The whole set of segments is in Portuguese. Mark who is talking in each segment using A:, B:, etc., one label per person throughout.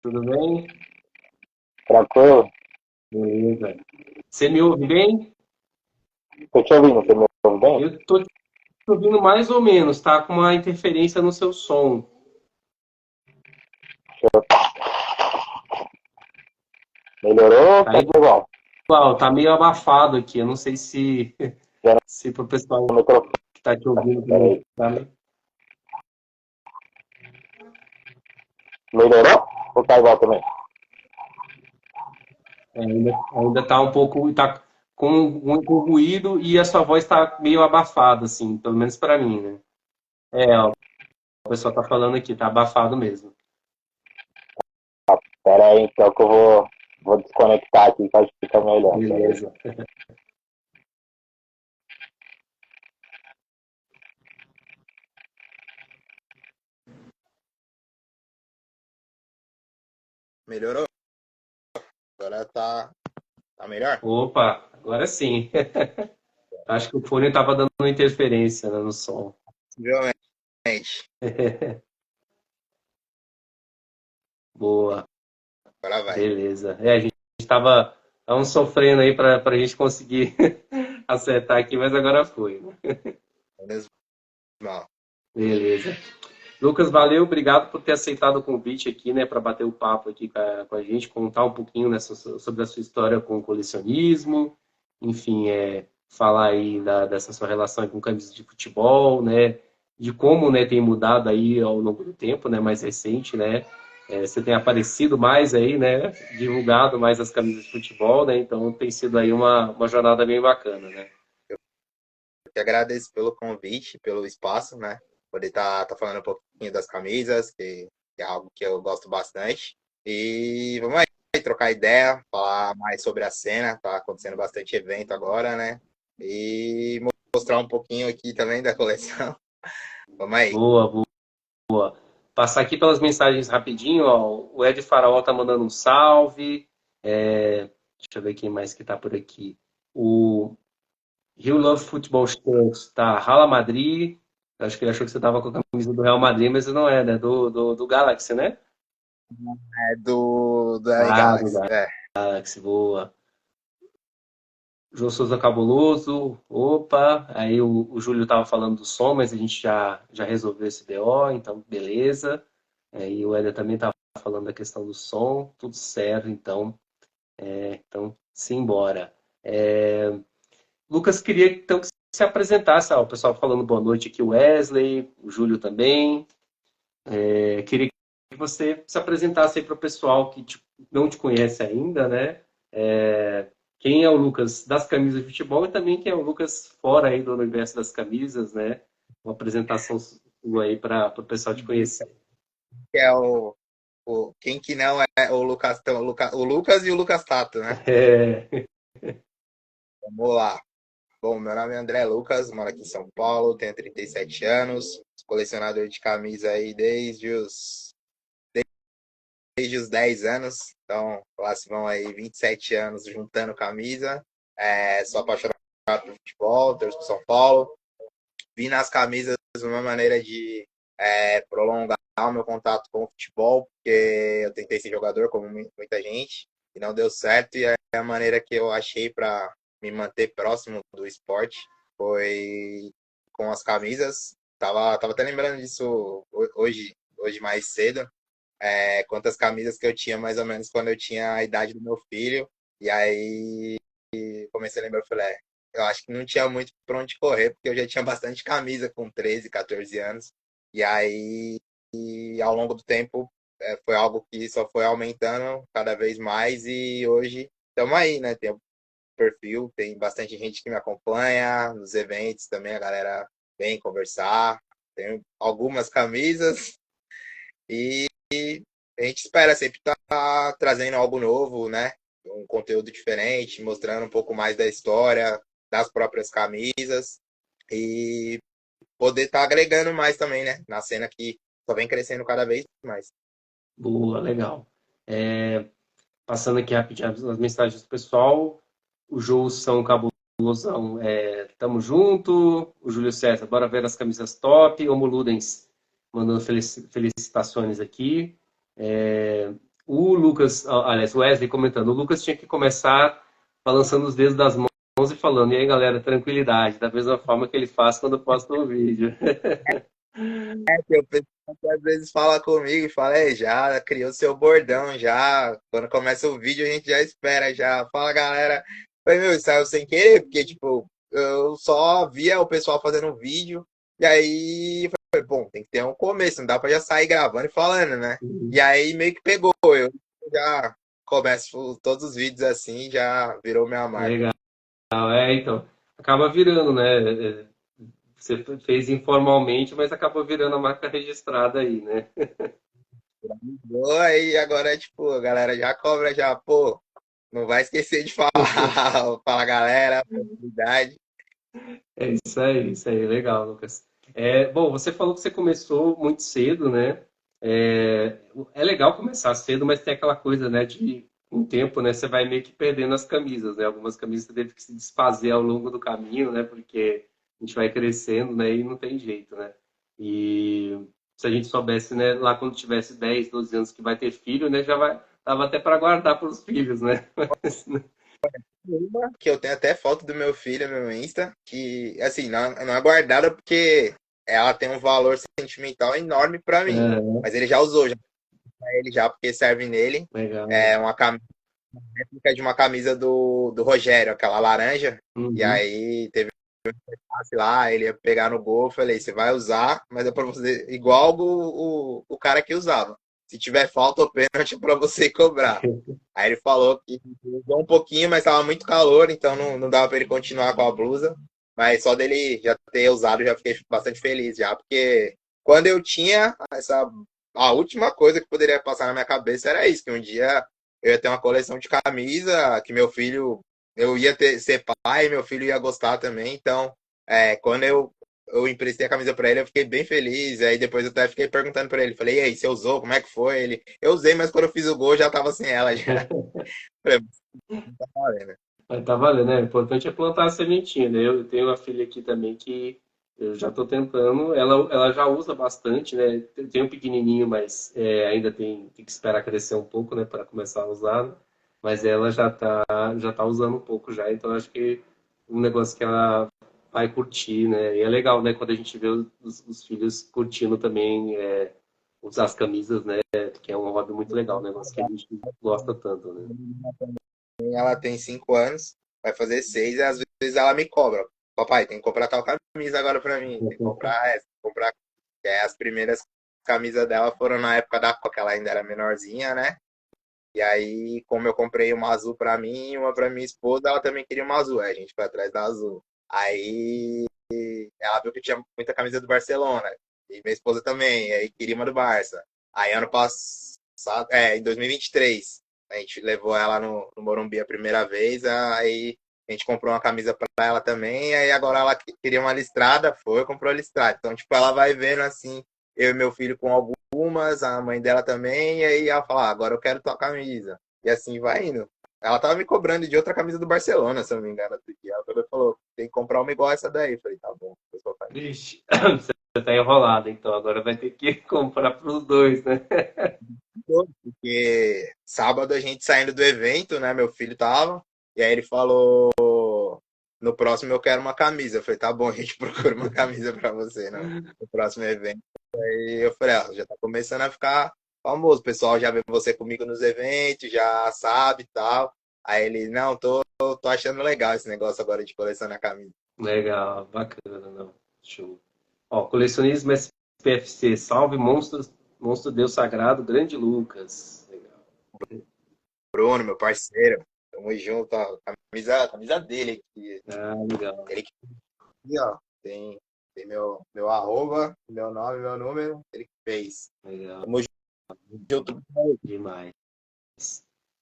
A: Tudo bem?
B: Tranquilo?
A: Beleza. Você me ouve bem?
B: Tô te ouvindo, você me ouve bem?
A: Eu tô te ouvindo mais ou menos, tá? Com uma interferência no seu som.
B: Melhorou ou
A: Tá
B: tá igual?
A: igual, tá meio abafado aqui. Eu não sei se,
B: Já
A: se pro pessoal
B: no microfone,
A: que tá te ouvindo também
B: peraí.
A: tá,
B: Melhorou ou tá igual também?
A: ainda tá um pouco, tá com muito ruído e a sua voz tá meio abafada, assim, pelo menos pra mim, né? Ó, o pessoal tá falando aqui, tá abafado mesmo.
B: Peraí, então que eu vou desconectar aqui que acho que fica melhor. Peraí.
A: Beleza.
C: Melhorou? Agora tá melhor?
A: Opa, agora sim. Acho que o fone tava dando uma interferência, né, no som.
C: Possivelmente.
A: Boa,
C: Agora vai.
A: beleza. A gente estava sofrendo aí para a gente conseguir acertar aqui, mas agora foi, né?
C: Menos mal.
A: Beleza. Lucas, valeu, obrigado por ter aceitado o convite aqui, né, para bater o papo aqui com a gente, contar um pouquinho sobre a sua história com o colecionismo, enfim, falar aí dessa sua relação aí com camisas de futebol, né, de como, né, tem mudado aí ao longo do tempo, né, mais recente, né, você tem aparecido mais aí, né, divulgado mais as camisas de futebol, né, então tem sido aí uma jornada bem bacana, né.
C: Eu que agradeço pelo convite, pelo espaço, né? Poder tá falando um pouquinho das camisas, que é algo que eu gosto bastante. E vamos aí trocar ideia, falar mais sobre a cena. Tá acontecendo bastante evento agora, né? E mostrar um pouquinho aqui também da coleção. Vamos aí.
A: Boa, passar aqui pelas mensagens rapidinho, ó. O Ed Faraó tá mandando um salve. Deixa eu ver quem mais que tá por aqui. O Rio Love Football Shirts tá Rala Madrid. Eu acho que ele achou que você tava com a camisa do Real Madrid, mas não é, né? Do Galaxy, né?
C: É do LA
A: Ah, do
C: Galaxy. É,
A: Galaxy, boa. João Souza Cabuloso, opa. Aí o Júlio tava falando do som, mas a gente já resolveu esse BO, então beleza. E o Éder também tava falando da questão do som, tudo certo, então. Então, simbora. Lucas, queria então que você se apresentasse. O pessoal falando boa noite aqui, o Wesley, o Júlio também. Queria que você se apresentasse aí para o pessoal que não te conhece ainda, né? Quem é o Lucas das camisas de futebol e também quem é o Lucas fora aí do universo das camisas, né? Uma apresentação sua aí para o pessoal te conhecer.
C: que é quem que não é o Lucas, o Lucas e o Lucas Tato, né?
A: É,
C: Vamos lá. Bom, meu nome é André Lucas, moro aqui em São Paulo, tenho 37 anos, sou colecionador de camisa aí desde os 10 anos, então lá se vão aí 27 anos juntando camisa. Sou apaixonado por futebol, torço pro São Paulo. Vi nas camisas uma maneira de prolongar o meu contato com o futebol, porque eu tentei ser jogador, como muita gente, e não deu certo, e a maneira que eu achei para me manter próximo do esporte foi com as camisas. Tava até lembrando disso hoje mais cedo, quantas camisas que eu tinha mais ou menos quando eu tinha a idade do meu filho, e aí comecei a lembrar, eu falei, eu acho que não tinha muito pra onde correr, porque eu já tinha bastante camisa com 13, 14 anos. E aí, ao longo do tempo, foi algo que só foi aumentando cada vez mais. E hoje estamos aí, né? Tem o perfil, tem bastante gente que me acompanha nos eventos também, a galera vem conversar. Tenho algumas camisas e a gente espera sempre estar trazendo algo novo, né? Um conteúdo diferente, mostrando um pouco mais da história, das próprias camisas e poder estar agregando mais também, né? Na cena que só vem crescendo cada vez mais.
A: boa, legal. Passando aqui rapidinho as mensagens do pessoal. O João São Cabulosão, tamo junto. O Júlio César, bora ver as camisas top. Homo Ludens, mandando felicitações aqui. O Lucas, aliás, o Wesley comentando, o Lucas tinha que começar balançando os dedos das mãos e falando, e aí, galera, tranquilidade, da mesma forma que ele faz quando posta um vídeo.
C: Que o pessoal que às vezes fala comigo e fala, já criou seu bordão já. Quando começa o vídeo, a gente já espera já. Fala, galera. Falei, meu, saiu sem querer, porque, tipo, eu só via o pessoal fazendo vídeo, e aí eu falei, bom, tem que ter um começo, não dá pra já sair gravando e falando, né? E aí meio que pegou, eu já começo todos os vídeos assim, já virou minha marca.
A: Legal, então, acaba virando, né? Você fez informalmente, mas acabou virando a marca registrada aí, né?
C: Aí agora, tipo, a galera já cobra já, pô, não vai esquecer de falar, fala galera, oportunidade.
A: Isso aí, legal, Lucas. Bom, você falou que você começou muito cedo, né? É legal começar cedo, mas tem aquela coisa, né, de um tempo, né, você vai meio que perdendo as camisas, né? Algumas camisas você teve que se desfazer ao longo do caminho, né? Porque a gente vai crescendo, né, e não tem jeito, né? E se a gente soubesse, né, lá quando tivesse 10, 12 anos que vai ter filho, né, já vai, tava até para guardar para os filhos, né? Mas, né?
C: Uma que eu tenho até foto do meu filho no meu Insta, que, assim, não é guardada porque ela tem um valor sentimental enorme pra mim.
A: É,
C: Mas ele já usou, já pra ele já, porque serve nele.
A: legal.
C: É uma camisa, réplica de uma camisa do Rogério, aquela laranja. E
A: Uhum.
C: aí teve passe lá, ele ia pegar no gol, eu falei, você vai usar, mas é pra você, igual o cara que usava. Se tiver falta ou pênalti, é pra você cobrar. Aí ele falou que usou um pouquinho, mas tava muito calor, então não dava pra ele continuar com a blusa. Mas só dele já ter usado, já fiquei bastante feliz já, porque quando eu tinha a última coisa que poderia passar na minha cabeça era isso, que um dia eu ia ter uma coleção de camisa, que meu filho, eu ia ser pai, meu filho ia gostar também, então quando eu emprestei a camisa pra ele, eu fiquei bem feliz. Aí depois eu até fiquei perguntando pra ele. Falei, e aí, você usou? Como é que foi? Ele, eu usei, mas quando eu fiz o gol já tava sem ela já. Falei, não tá valendo.
A: Mas tá valendo, né? O importante é plantar a sementinha, né? Eu tenho uma filha aqui também que eu já estou tentando. Ela já usa bastante, né? Tem um pequenininho, mas ainda tem que esperar crescer um pouco, né? Para começar a usar. Né? Mas ela já tá usando um pouco já. Então acho que um negócio que ela vai curtir, né? E é legal, né? Quando a gente vê os filhos curtindo também usar as camisas, né? Que é um hobby muito legal, um negócio que a gente gosta tanto, né?
C: Ela tem 5 anos, vai fazer 6, e às vezes ela me cobra. Papai, tem que comprar tal camisa agora pra mim. Tem que comprar essa, tem que comprar. As primeiras camisas dela foram na época da Copa, que ela ainda era menorzinha, né? E aí, como eu comprei uma azul pra mim e uma pra minha esposa, ela também queria uma azul. Aí a gente foi atrás da azul. Aí ela viu que tinha muita camisa do Barcelona. E minha esposa também. E aí queria uma do Barça. Aí ano passado, em 2023, a gente levou ela no Morumbi a primeira vez. Aí a gente comprou uma camisa pra ela também. Aí agora ela queria uma listrada, foi, comprou a listrada. Então, tipo, ela vai vendo assim, eu e meu filho com algumas, a mãe dela também. E aí ela fala, agora eu quero tua camisa. E assim vai indo. Ela tava me cobrando de outra camisa do Barcelona, se eu não me engano, outro dia. Ela falou, tem que comprar uma igual essa daí. Eu falei, tá bom, o pessoal faz.
A: Vixe, você tá enrolado, então agora vai ter que comprar para os dois, né?
C: Porque sábado a gente saindo do evento, né? Meu filho tava, e aí ele falou, no próximo eu quero uma camisa. Eu falei, tá bom, a gente procura uma camisa pra você, no próximo evento. Aí eu falei, já tá começando a ficar famoso. O pessoal já vê você comigo nos eventos, já sabe e tal. Aí ele, não, tô achando legal esse negócio agora de colecionar camisa.
A: Legal, bacana, não. Show. Ó, colecionismo SPFC, salve monstros, monstro Deus Sagrado, grande Lucas. Legal.
C: Bruno, meu parceiro, tamo junto, ó. Camisa dele aqui.
A: Ah, legal,
C: Ele que aqui, ó, tem meu arroba, meu nome, meu número, ele que fez.
A: legal,
C: Tamo junto.
A: demais.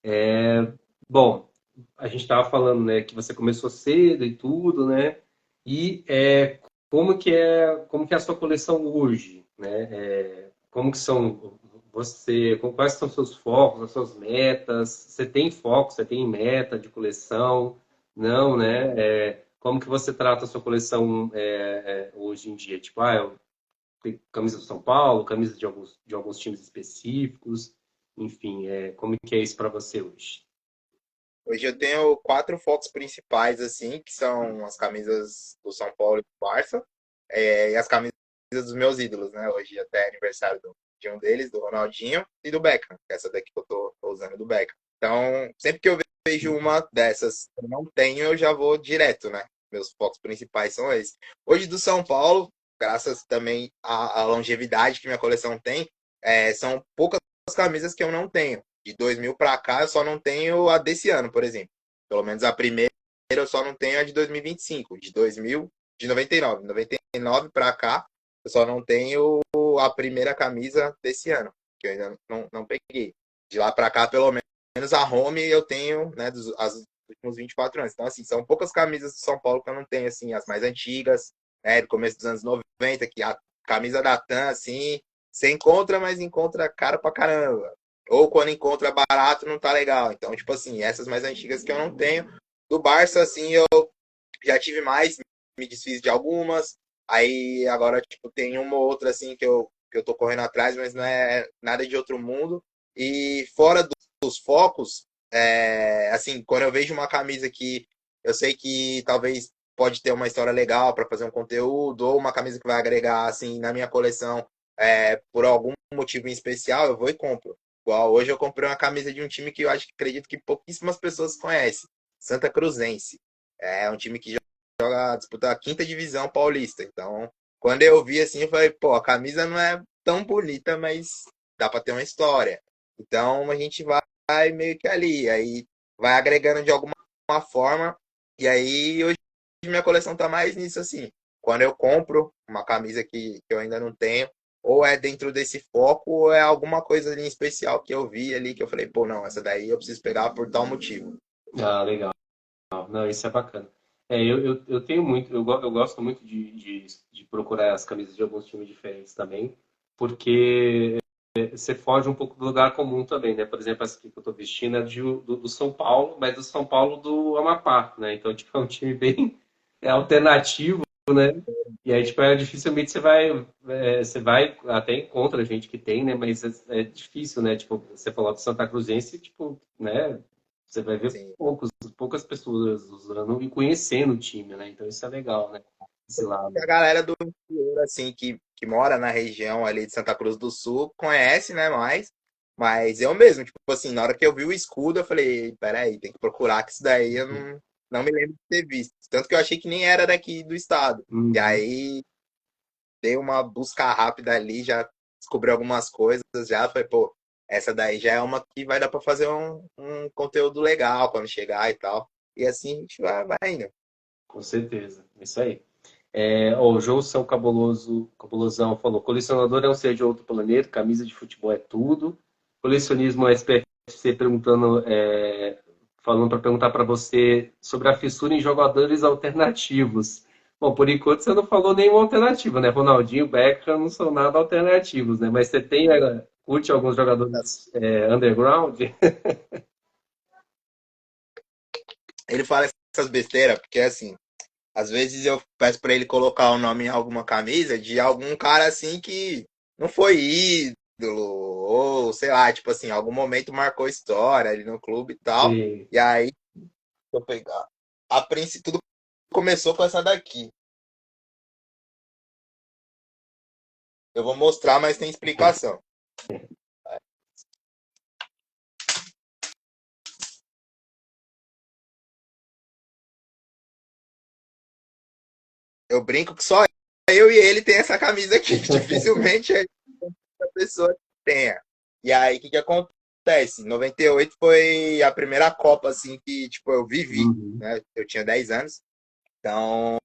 A: É, bom, a gente estava falando, né, que você começou cedo e tudo, né? E como que é a sua coleção hoje, né? Como que são quais são os seus focos, as suas metas? Você tem foco, você tem meta de coleção? Não, né? Como que você trata a sua coleção hoje em dia? Tipo, eu tenho camisa do São Paulo, camisa de alguns times específicos. Enfim, como que é isso para você hoje?
C: Hoje eu tenho 4 focos principais, assim, que são as camisas do São Paulo e do Barça, e as camisas dos meus ídolos, né? Hoje até é aniversário de um deles, do Ronaldinho e do Beckham, que é essa daqui que eu tô usando do Beckham. Então, sempre que eu vejo uma dessas que eu não tenho, eu já vou direto, né? Meus focos principais são esses. Hoje do São Paulo, graças também à longevidade que minha coleção tem, são poucas camisas que eu não tenho. De 2000 para cá, eu só não tenho a desse ano, por exemplo. Pelo menos a primeira eu só não tenho a de 2025. De 2000, de 99. 99 para cá, eu só não tenho a primeira camisa desse ano, que eu ainda não peguei. De lá para cá, pelo menos a home eu tenho, né, dos últimos 24 anos. Então, assim, são poucas camisas do São Paulo que eu não tenho, assim, as mais antigas, né, do começo dos anos 90, que a camisa da TAM, assim, você encontra, mas encontra cara pra caramba. Ou quando encontra barato, não tá legal. Então, tipo assim, essas mais antigas que eu não tenho. Do Barça, assim, eu já tive mais, me desfiz de algumas. Aí agora, tipo, tem uma ou outra, assim, que eu tô correndo atrás, mas não é nada de outro mundo. E fora dos focos, assim, quando eu vejo uma camisa que eu sei que talvez pode ter uma história legal para fazer um conteúdo, ou uma camisa que vai agregar, assim, na minha coleção, por algum motivo em especial, eu vou e compro. Igual hoje eu comprei uma camisa de um time que eu acho que acredito que pouquíssimas pessoas conhecem. Santa Cruzense. É um time que disputa a quinta divisão paulista. Então, quando eu vi assim, eu falei, pô, a camisa não é tão bonita, mas dá para ter uma história. Então, a gente vai meio que ali, aí vai agregando de alguma forma. E aí, hoje minha coleção tá mais nisso assim. Quando eu compro uma camisa que eu ainda não tenho, ou é dentro desse foco, ou é alguma coisa ali em especial que eu vi ali, que eu falei, pô, não, essa daí eu preciso pegar por tal motivo.
A: Ah, legal. Não, isso é bacana. Eu tenho muito, eu gosto muito de procurar as camisas de alguns times diferentes também, porque você foge um pouco do lugar comum também, né? Por exemplo, essa aqui que eu tô vestindo é do São Paulo, mas do São Paulo do Amapá, né? Então, tipo, é um time bem alternativo, né? E aí, tipo, dificilmente você vai até encontra gente que tem, né? Mas é difícil, né? Tipo, você falou do Santa Cruzense, tipo, né? Você vai ver
C: Assim,
A: poucas pessoas usando e conhecendo o time, né? Então isso é legal, né? Esse
C: a
A: lado.
C: galera do interior, assim, que mora na região ali de Santa Cruz do Sul, conhece, né, mas eu mesmo, tipo assim, na hora que eu vi o escudo, eu falei, peraí, tem que procurar que isso daí eu não me lembro de ter visto. Tanto que eu achei que nem era daqui do estado. E
A: Uhum.
C: aí, dei uma busca rápida ali, já descobri algumas coisas, já falei, pô, essa daí já é uma que vai dar pra fazer um conteúdo legal quando chegar e tal. E assim a gente vai indo.
A: Com certeza. Isso aí. O João São Cabulosão falou: colecionador é um ser de outro planeta, camisa de futebol é tudo. Colecionismo é SPFC perguntando, falando para perguntar para você sobre a fissura em jogadores alternativos. Bom, por enquanto você não falou nenhuma alternativa, né? Ronaldinho, Beckham não são nada alternativos, né? Mas você curte alguns jogadores underground?
C: Ele fala essas besteiras, porque assim, às vezes eu peço pra ele colocar o nome em alguma camisa de algum cara assim que não foi ídolo, ou sei lá, tipo assim, algum momento marcou história ali no clube e tal.
A: Sim.
C: E aí, eu pegar. A princípio, tudo começou com essa daqui. Eu vou mostrar, mas tem explicação. Eu brinco que só eu e ele tem essa camisa aqui. Dificilmente é outra pessoa que tenha. E aí, o que acontece? 98 foi a primeira Copa, assim, que, tipo, eu vivi,
A: Uhum.
C: né? Eu tinha 10 anos. Então,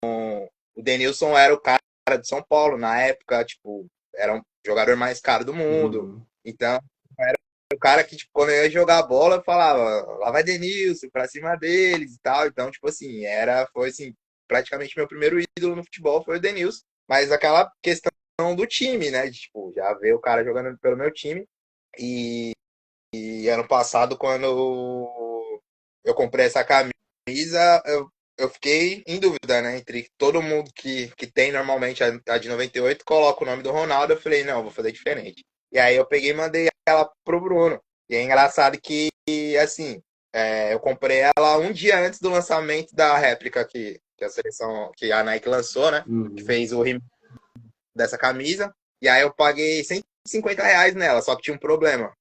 C: o Denilson era o cara de São Paulo na época, tipo, era um jogador mais caro do mundo.
A: Uhum.
C: Então, era o cara que, tipo, quando eu ia jogar bola, eu falava, lá vai Denilson, pra cima deles e tal. Então, tipo assim, foi assim, praticamente meu primeiro ídolo no futebol foi o Denilson. Mas aquela questão do time, né? De, tipo, já ver o cara jogando pelo meu time. E, e ano passado, quando eu comprei essa camisa, eu fiquei em dúvida, né? Entre todo mundo que tem normalmente a de 98, coloca o nome do Ronaldo. Eu falei, não, vou fazer diferente. E aí eu peguei e mandei ela pro Bruno. E é engraçado que, assim, eu comprei ela um dia antes do lançamento da réplica que a seleção, que a Nike lançou, né? Que
A: Uhum.
C: fez o remake dessa camisa. E aí eu paguei R$ 150 nela, só que tinha um problema.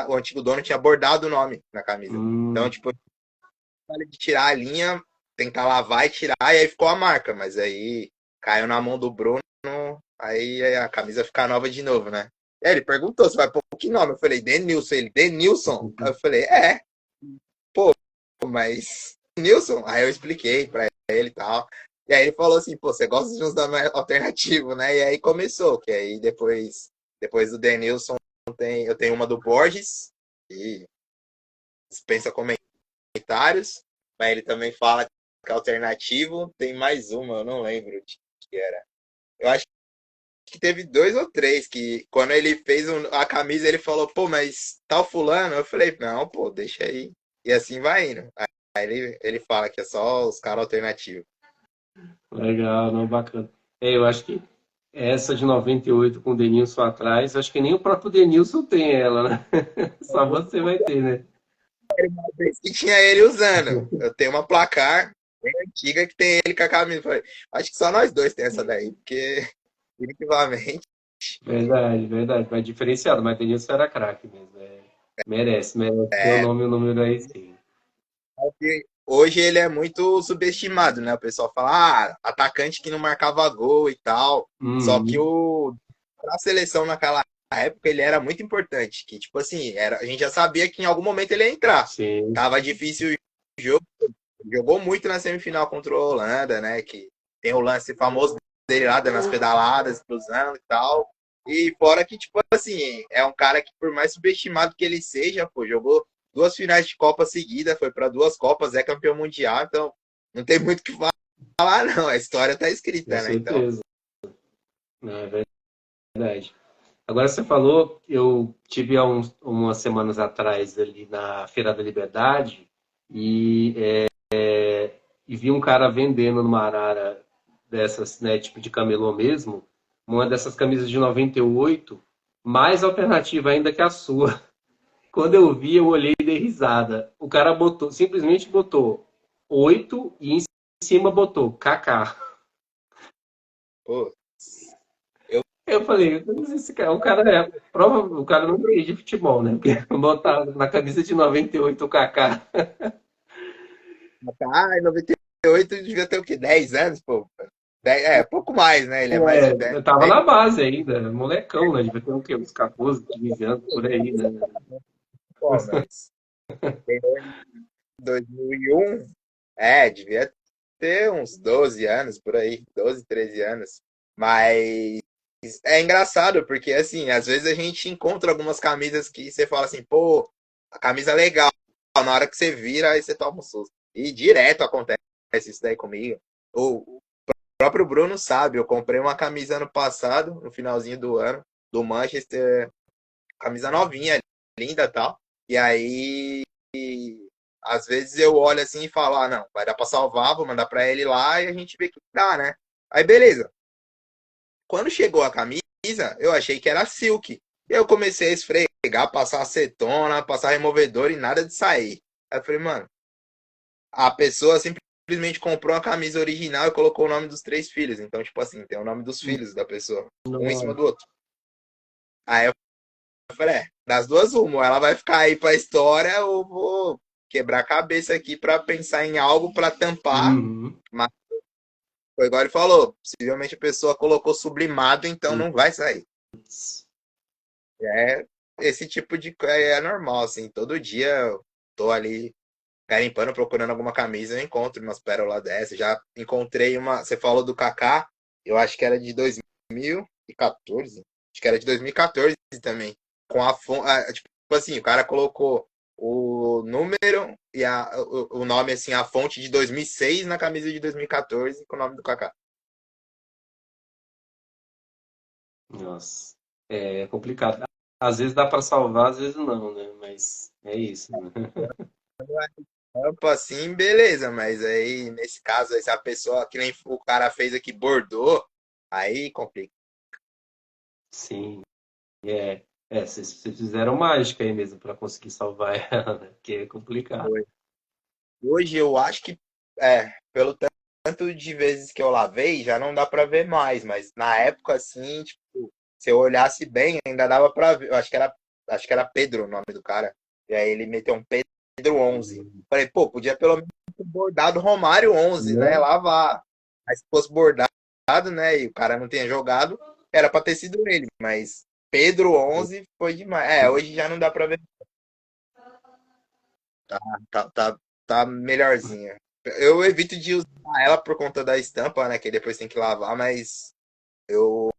C: O antigo dono tinha bordado o nome na camisa. Então, tipo, de tirar a linha, tentar lavar e tirar, e aí ficou a marca. Mas aí caiu na mão do Bruno, aí a camisa fica nova de novo, né? E aí ele perguntou se vai pôr que nome. Eu falei, Denilson. Ele, Denilson? Aí eu falei, mas Nilson? Aí eu expliquei pra ele e tal. E aí ele falou assim, pô, você gosta de uns nomes alternativos, né? E aí começou, que aí depois do Denilson eu tenho uma do Borges, e dispensa comentários, mas ele também fala que é alternativo. Tem mais uma, eu não lembro de que era. Eu acho que teve dois ou três que quando ele fez a camisa, ele falou, pô, mas tal fulano? Eu falei, não, pô, deixa aí. E assim vai indo. Aí ele fala que é só os caras alternativos.
A: Legal, não, bacana. Eu acho que essa de 98 com o Denilson atrás, acho que nem o próprio Denilson tem ela, né? Só você vai ter, né?
C: E tinha ele usando. Eu tenho uma placar bem antiga que tem ele com a camisa. Falei, acho que só nós dois tem essa daí, porque definitivamente.
A: Verdade, verdade. Mas diferenciado, mas Denilson era craque mesmo. Merece ter o
C: É,
A: nome e o número aí sim.
C: hoje ele é muito subestimado, né? O pessoal fala, atacante que não marcava gol e tal. Só que
A: Uhum.
C: pra seleção naquela época ele era muito importante. Que, tipo assim, a gente já sabia que em algum momento ele ia entrar.
A: Sim.
C: Tava difícil o jogo. Jogou muito na semifinal contra a Holanda, né? Que tem o lance famoso dele lá, dando as pedaladas, cruzando e tal. E fora que, tipo assim, é um cara que, por mais subestimado que ele seja, pô, jogou duas finais de Copa seguida, foi para duas Copas, é campeão mundial, então não tem muito o que falar, não. A história tá
A: Com
C: escrita, né? Então,
A: certeza. É verdade. Agora você falou, eu tive há umas semanas atrás ali na Feira da Liberdade e vi um cara vendendo numa arara dessas, né, tipo de camelô mesmo, uma dessas camisas de 98, mais alternativa ainda que a sua. Quando eu vi, eu olhei e dei risada. O cara botou, simplesmente botou 8 e em cima botou KK.
C: pô, eu,
A: Eu falei, esse cara, o cara não entende de futebol, né? Porque botar na camisa de 98 o KK.
C: em 98 devia ter o quê? 10 anos, pô. Pouco mais, né? Ele é mais
A: É,
C: velho.
A: eu tava na base ainda, molecão, né? Devia ter o quê? Uns 14, 15 anos por aí, né?
C: Pô, mas em 2001, devia ter uns 12 anos por aí, 12, 13 anos. Mas é engraçado, porque assim, às vezes a gente encontra algumas camisas que você fala assim, pô, a camisa é legal. Na hora que você vira, aí você toma um susto. E direto acontece isso daí comigo. O próprio Bruno sabe, eu comprei uma camisa ano passado, no finalzinho do ano, do Manchester, camisa novinha, linda e tal. E aí, às vezes eu olho assim e falo, não, vai dar pra salvar, vou mandar pra ele lá e a gente vê o que dá, né? Aí beleza. Quando chegou a camisa, eu achei que era silk. Eu comecei a esfregar, passar acetona, passar removedor e nada de sair. Aí eu falei, mano, a pessoa simplesmente comprou a camisa original e colocou o nome dos três filhos. Então, tipo assim, tem o nome dos filhos da pessoa, um em cima do outro. Aí eu falei, das duas uma, ela vai ficar aí pra história, ou vou quebrar a cabeça aqui pra pensar em algo pra tampar.
A: Uhum.
C: Mas foi igual ele falou, possivelmente a pessoa colocou sublimado, então não vai sair. É esse tipo de coisa é normal, assim. Todo dia eu tô ali garimpando, procurando alguma camisa, eu encontro umas pérolas dessas. Já encontrei uma. Você falou do Kaká, eu acho que era de 2014. Acho que era de 2014 também. Com tipo assim, o cara colocou o número e o nome, assim, a fonte de 2006 na camisa de 2014 com o nome do Kaká.
A: Nossa, é complicado. Às vezes dá para salvar, às vezes não, né? Mas é isso, né?
C: Tampa assim, beleza, mas aí nesse caso, aí, se a pessoa que nem o cara fez aqui bordou, aí complica.
A: Sim, é. Vocês fizeram mágica aí mesmo para conseguir salvar ela, né? Porque é complicado.
C: Foi. Hoje eu acho que, pelo tanto de vezes que eu lavei, já não dá pra ver mais, mas na época, assim, tipo, se eu olhasse bem, ainda dava pra ver. Eu acho que era Pedro o nome do cara. E aí ele meteu um Pedro 11. Falei, pô, podia pelo menos ter bordado Romário 11, né?
A: Né?
C: Lavar. Mas se fosse bordado, né, e o cara não tinha jogado, era pra ter sido ele, mas Pedro 11 foi demais. Hoje já não dá pra ver. Tá, tá, tá melhorzinha. Eu evito de usar ela por conta da estampa, né? Que depois tem que lavar, mas eu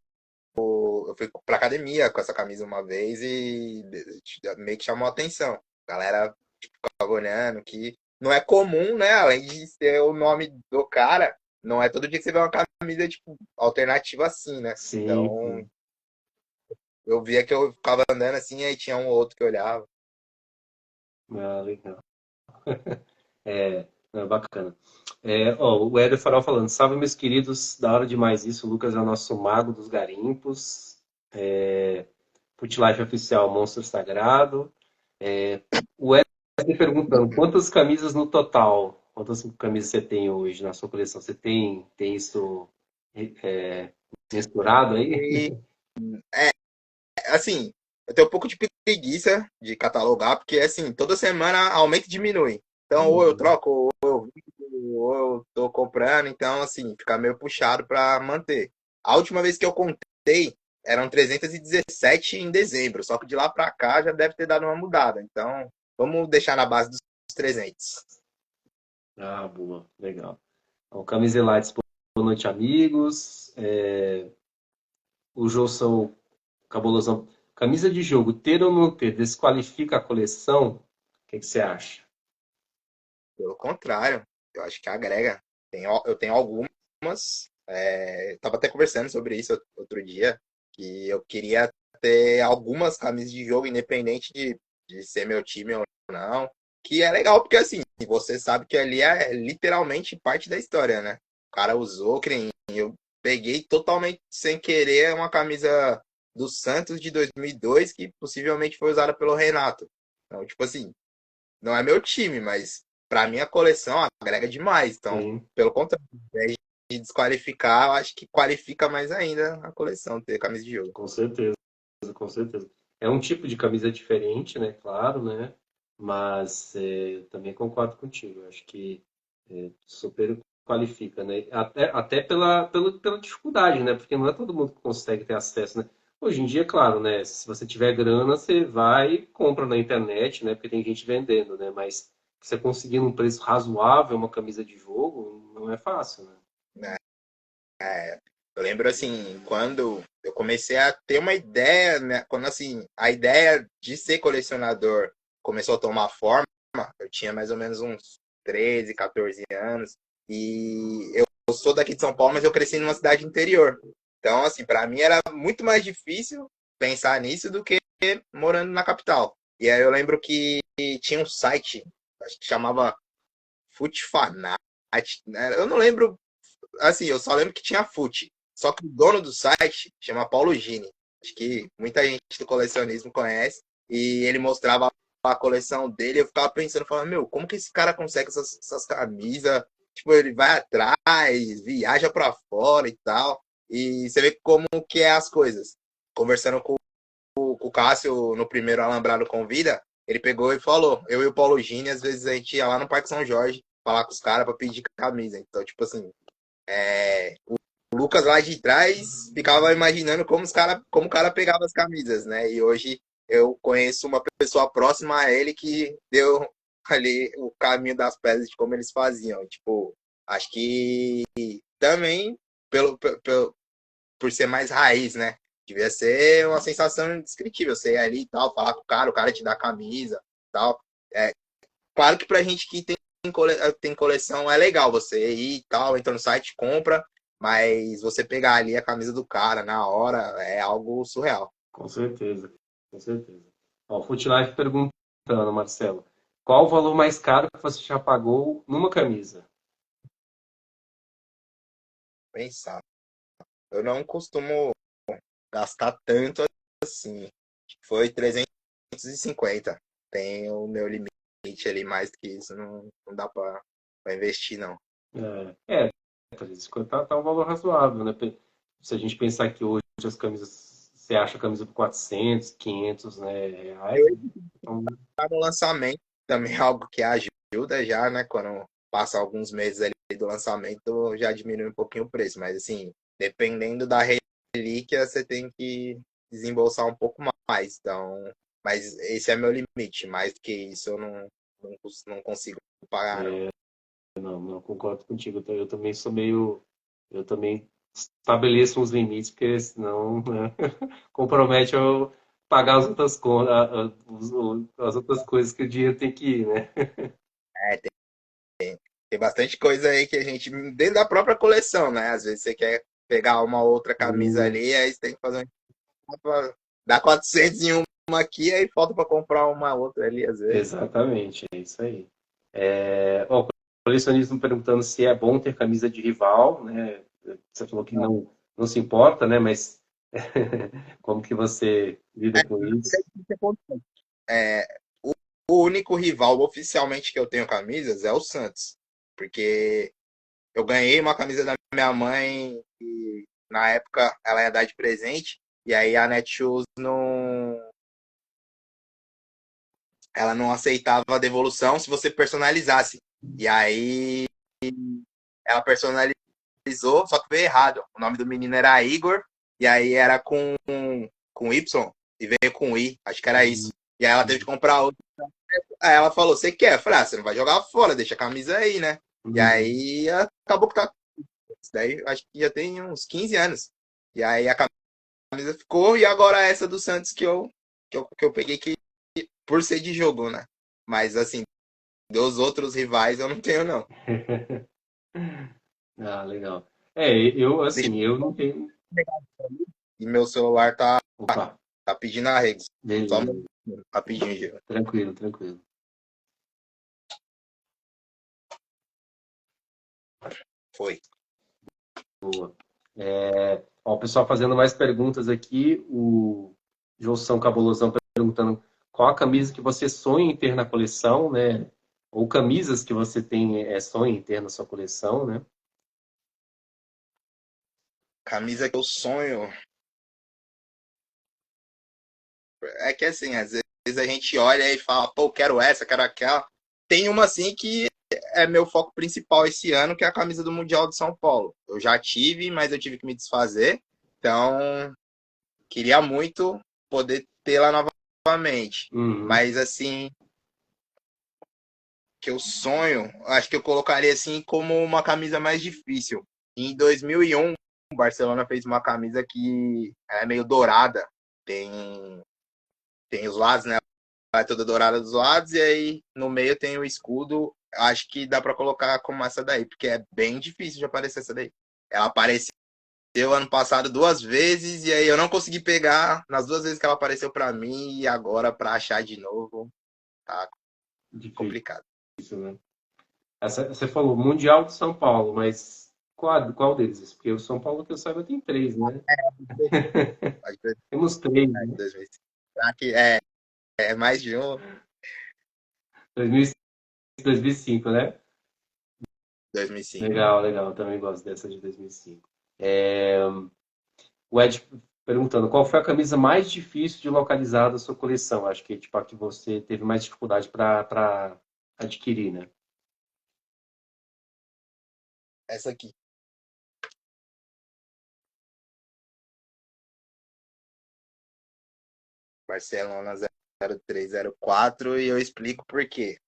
C: fui pra academia com essa camisa uma vez e meio que chamou a atenção. A galera ficava olhando que não é comum, né? Além de ser o nome do cara, não é todo dia que você vê uma camisa, tipo, alternativa assim, né?
A: Sim,
C: Então,
A: sim.
C: eu via que eu ficava andando assim, aí tinha um ou outro que olhava.
A: Ah, legal. Bacana. O Éder Farol falando, salve meus queridos, da hora demais isso, o Lucas é o nosso mago dos garimpos. Putlife Oficial, Monstro Sagrado. O Wesley perguntando, quantas camisas no total? Quantas camisas você tem hoje na sua coleção? Você tem isso é, mensurado aí?
C: E, assim, eu tenho um pouco de preguiça de catalogar, porque, assim, toda semana aumenta e diminui. Então, ou eu troco, ou eu tô comprando, então, assim, fica meio puxado para manter. A última vez que eu contei, eram 317 em dezembro, só que de lá para cá já deve ter dado uma mudada. Então, vamos deixar na base dos 300.
A: Ah, boa, legal. Então, Camiselites, boa noite, amigos. O Jolson Cabulosão. Camisa de jogo, ter ou não ter, desqualifica a coleção? O que você acha?
C: Pelo contrário, eu acho que agrega. Eu tenho algumas. Estava até conversando sobre isso outro dia, que eu queria ter algumas camisas de jogo, independente de ser meu time ou não. Que é legal, porque assim, você sabe que ali é literalmente parte da história, né? O cara usou, que nem eu peguei totalmente sem querer uma camisa do Santos de 2002, que possivelmente foi usada pelo Renato. Então, tipo assim, não é meu time, mas para minha coleção agrega demais. Então,
A: Sim,
C: pelo contrário, ao invés de desqualificar, eu acho que qualifica mais ainda a coleção ter camisa de jogo.
A: com certeza, com certeza. É um tipo de camisa diferente, né? Claro, né? Mas também concordo contigo. Acho que super qualifica, né? Até pela dificuldade, né? Porque não é todo mundo que consegue ter acesso, né? Hoje em dia, claro, né? Se você tiver grana, você vai e compra na internet, né? Porque tem gente vendendo, né? Mas você conseguir num preço razoável uma camisa de jogo não é fácil, né?
C: Né? Eu lembro assim, quando eu comecei a ter uma ideia, né? Quando assim, a ideia de ser colecionador começou a tomar forma, eu tinha mais ou menos uns 13, 14 anos, e eu sou daqui de São Paulo, mas eu cresci numa cidade interior. Então, assim, para mim era muito mais difícil pensar nisso do que morando na capital. E aí eu lembro que tinha um site, acho que chamava Futfanat, né? Eu não lembro, assim, eu só lembro que tinha Fute. Só que o dono do site chama Paulo Gini. Acho que muita gente do colecionismo conhece. E ele mostrava a coleção dele. Eu ficava pensando, falando, meu, como que esse cara consegue essas camisas? Tipo, ele vai atrás, viaja pra fora e tal. E você vê como que é as coisas. Conversando com o Cássio no primeiro Alambrado Convida, ele pegou e falou, eu e o Paulo Gini, às vezes a gente ia lá no Parque São Jorge falar com os caras pra pedir camisa. Então, tipo assim, o Lucas lá de trás ficava imaginando como o cara pegava as camisas, né? E hoje eu conheço uma pessoa próxima a ele que deu ali o caminho das pedras de como eles faziam. Tipo, acho que também por ser mais raiz, né? Devia ser uma sensação indescritível. Você ir ali e tal, falar com o cara te dá a camisa e tal. É, claro que pra gente que tem coleção é legal você ir e tal, entra no site, compra, mas você pegar ali a camisa do cara na hora é algo surreal.
A: Com certeza, com certeza. Ó, o Footlife perguntando, Marcelo, qual o valor mais caro que você já pagou numa camisa?
C: Pensar. Eu não costumo gastar tanto assim. Foi 350. Tem o meu limite ali, mais do que isso, não dá pra investir, não.
A: 350 tá um valor razoável, né? Se a gente pensar que hoje as camisas, você acha a camisa por 400, 500, né, reais, né? Então,
C: Tá no lançamento também é algo que ajuda já, né? Quando passa alguns meses ali do lançamento, já diminui um pouquinho o preço. Mas, assim, dependendo da relíquia, você tem que desembolsar um pouco mais. Então, mas esse é meu limite. Mais do que isso, eu não consigo pagar, não.
A: não concordo contigo. Eu também sou meio. Eu também estabeleço uns limites, porque senão, né, compromete eu pagar as outras, as outras coisas que o dinheiro tem que ir, né?
C: É, tem bastante coisa aí que a gente, dentro da própria coleção, né? Às vezes você quer pegar uma outra camisa
A: Hum,
C: ali, aí você tem que fazer dá 400 em uma aqui, aí falta para comprar uma outra ali, às vezes.
A: exatamente, é isso aí. Ó, colecionismo perguntando se é bom ter camisa de rival, né? Você falou que não se importa, né? Mas como que você lida com isso?
C: É, o único rival oficialmente que eu tenho camisas é o Santos. Porque eu ganhei uma camisa da minha mãe e na época ela ia dar de presente. E aí a Netshoes ela não aceitava a devolução se você personalizasse. E aí ela personalizou, só que veio errado. O nome do menino era Igor, e aí era com Y, e veio com I, acho que era isso. E aí ela teve que comprar outra. Aí ela falou, você quer? Eu falei, você não vai jogar fora, deixa a camisa aí, né? E
A: Uhum.
C: aí acabou que tá. Isso daí acho que já tem uns 15 anos. E aí a camisa ficou, e agora essa do Santos que eu peguei que por ser de jogo, né? Mas assim, dos outros rivais eu não tenho, não.
A: Ah, legal. Eu,
C: Deixa
A: assim, eu não tenho.
C: eu pegar e meu celular
A: Opa,
C: tá pedindo arrego. Só um
A: beleza.
C: minutinho, rapidinho, Gil.
A: Tranquilo, tranquilo.
C: Foi.
A: Boa. Ó, o pessoal fazendo mais perguntas aqui. O João Cabulosão perguntando qual a camisa que você sonha em ter na coleção, né? Ou camisas que você tem, sonha em ter na sua coleção, né?
C: Camisa que eu sonho. É que assim, às vezes a gente olha e fala, pô, quero essa, quero aquela. Tem uma assim que é meu foco principal esse ano, que é a camisa do Mundial de São Paulo. Eu já tive, mas eu tive que me desfazer. Então, queria muito poder tê-la novamente.
A: Uhum.
C: Mas assim, que eu sonho, acho que eu colocaria assim como uma camisa mais difícil. Em 2001, o Barcelona fez uma camisa que é meio dourada. Tem, tem os lados, né? Ela é toda dourada dos lados e aí no meio tem o escudo. Acho que dá para colocar como essa daí, porque é bem difícil de aparecer essa daí. Ela apareceu ano passado 2 vezes e aí eu não consegui pegar nas 2 vezes que ela apareceu para mim e agora para achar de novo tá
A: Difícil,
C: complicado.
A: né? Você falou Mundial de São Paulo, mas qual deles? Porque o São Paulo, que eu saiba, tem três, né?
C: Acho que
A: Temos três,
C: é
A: né?
C: 2005. Será que é mais de um?
A: 2005, 2005, né?
C: 2005.
A: Legal, legal. Também gosto dessa de 2005. É, o Ed perguntando qual foi a camisa mais difícil de localizar da sua coleção? Acho que tipo a que você teve mais dificuldade para adquirir, né?
C: Essa aqui. Barcelona 0304 e eu explico por quê.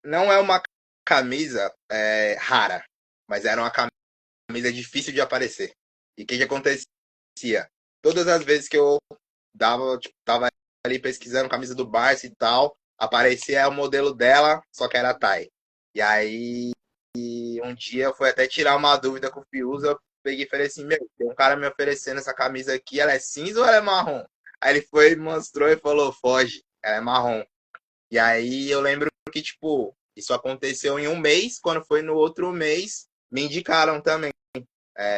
C: Não é uma camisa rara, mas era uma camisa difícil de aparecer. E o que acontecia? Todas as vezes que eu tava ali pesquisando camisa do Barça e tal, aparecia o modelo dela, só que era Thai. E aí, um dia eu fui até tirar uma dúvida com o Fiuza, eu peguei e falei assim, meu, tem um cara me oferecendo essa camisa aqui, ela é cinza ou ela é marrom? Aí ele foi, mostrou e falou, foge, ela é marrom. E aí eu lembro que, tipo, isso aconteceu em um mês, quando foi no outro mês, me indicaram também.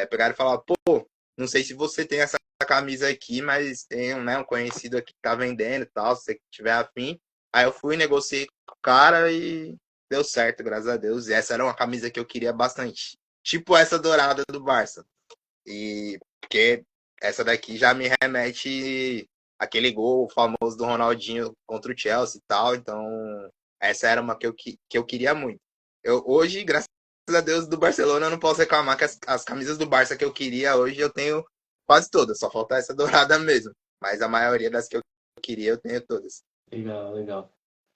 C: Pegaram e falaram, pô, não sei se você tem essa camisa aqui, mas tem né, um conhecido aqui que tá vendendo e tal, se você tiver afim. Aí eu fui, negociei com o cara e deu certo, graças a Deus. E essa era uma camisa que eu queria bastante. Tipo essa dourada do Barça. E porque essa daqui já me remete aquele gol famoso do Ronaldinho contra o Chelsea e tal. Então, essa era uma que eu queria muito. Hoje, graças a Deus, do Barcelona, eu não posso reclamar que as camisas do Barça que eu queria hoje eu tenho quase todas. Só falta essa dourada mesmo. Mas a maioria das que eu queria eu tenho todas.
A: Legal, legal.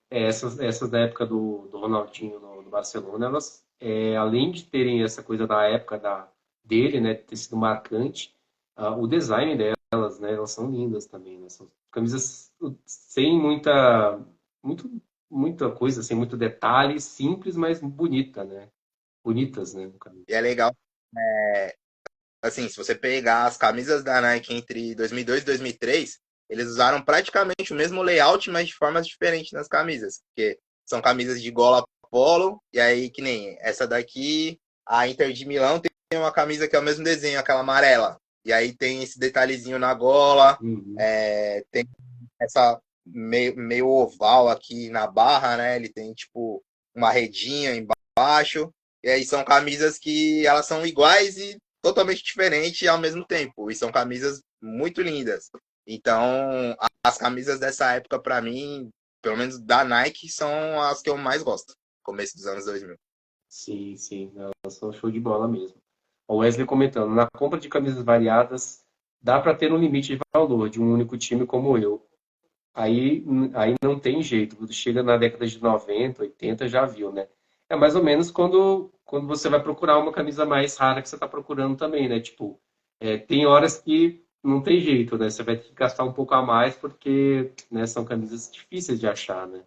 A: Essas da época do Ronaldinho no Barcelona, elas, além de terem essa coisa da época dele, né, de ter sido marcante, o design delas, né, elas são lindas também, né? São camisas sem muita coisa, sem muito detalhe, simples, mas bonita, né? Bonitas, né, no caso.
C: E é legal, assim, se você pegar as camisas da Nike entre 2002 e 2003, eles usaram praticamente o mesmo layout, mas de formas diferentes nas camisas. Porque são camisas de gola polo, e aí que nem essa daqui, a Inter de Milão tem uma camisa que é o mesmo desenho, aquela amarela. E aí tem esse detalhezinho na gola,
A: Uhum.
C: tem essa meio oval aqui na barra, né? Ele tem tipo uma redinha embaixo. E aí são camisas que elas são iguais e totalmente diferentes ao mesmo tempo. E são camisas muito lindas. Então, as camisas dessa época, para mim, pelo menos da Nike, são as que eu mais gosto. Começo dos anos 2000.
A: Sim, sim, elas são show de bola mesmo. O Wesley comentando, na compra de camisas variadas, dá para ter um limite de valor de um único time como eu. Aí não tem jeito. Quando chega na década de 90, 80, já viu, né? É mais ou menos quando você vai procurar uma camisa mais rara que você está procurando também, né? Tipo, tem horas que não tem jeito, né? Você vai ter que gastar um pouco a mais porque, né, são camisas difíceis de achar, né?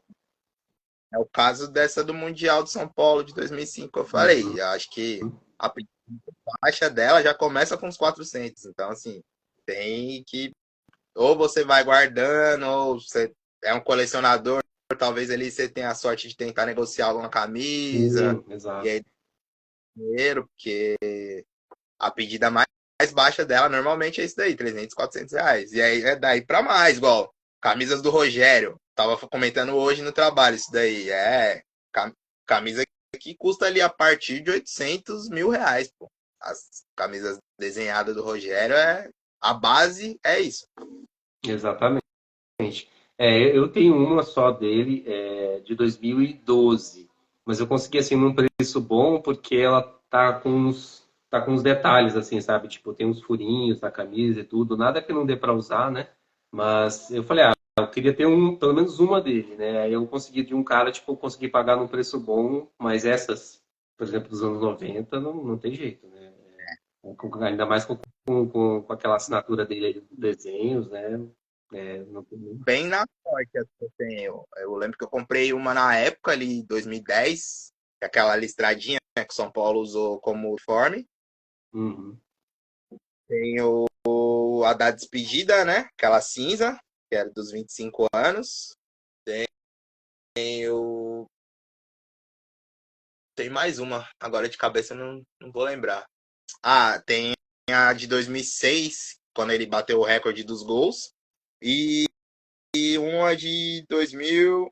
C: É o caso dessa do Mundial de São Paulo de 2005 que eu
A: Uhum.
C: falei. Eu acho que a faixa dela já começa com os 400. Então, assim, tem que ou você vai guardando, ou você é um colecionador, talvez ali você tenha a sorte de tentar negociar alguma camisa,
A: Sim,
C: e
A: exato.
C: aí dinheiro, porque a pedida mais baixa dela normalmente é isso daí, 300, R$ 400. E aí é daí pra mais, igual camisas do Rogério. Tava comentando hoje no trabalho isso daí. Camisa que custa ali a partir de R$ 800 mil, pô. As camisas desenhadas do Rogério a base é isso.
A: Exatamente. Eu tenho uma só dele, de 2012, mas eu consegui assim num preço bom porque ela tá com uns detalhes assim, sabe? Tipo, tem uns furinhos na camisa e tudo, nada que não dê para usar, né? Mas eu falei, eu queria ter pelo menos uma dele, né? Aí eu consegui de um cara, tipo, eu consegui pagar num preço bom, mas essas, por exemplo, dos anos 90, não tem jeito, né? Ainda mais com aquela assinatura dele aí, desenhos, né? Não tem nem.
C: Bem na sorte as que eu tenho. Eu lembro que eu comprei uma na época ali, 2010, aquela listradinha que o São Paulo usou como uniforme.
A: Uhum.
C: Tenho a da despedida, né? Aquela cinza, que era dos 25 anos. Tenho. Tem mais uma, agora de cabeça eu não vou lembrar. Ah, tem a de 2006, quando ele bateu o recorde dos gols. E uma de 2000,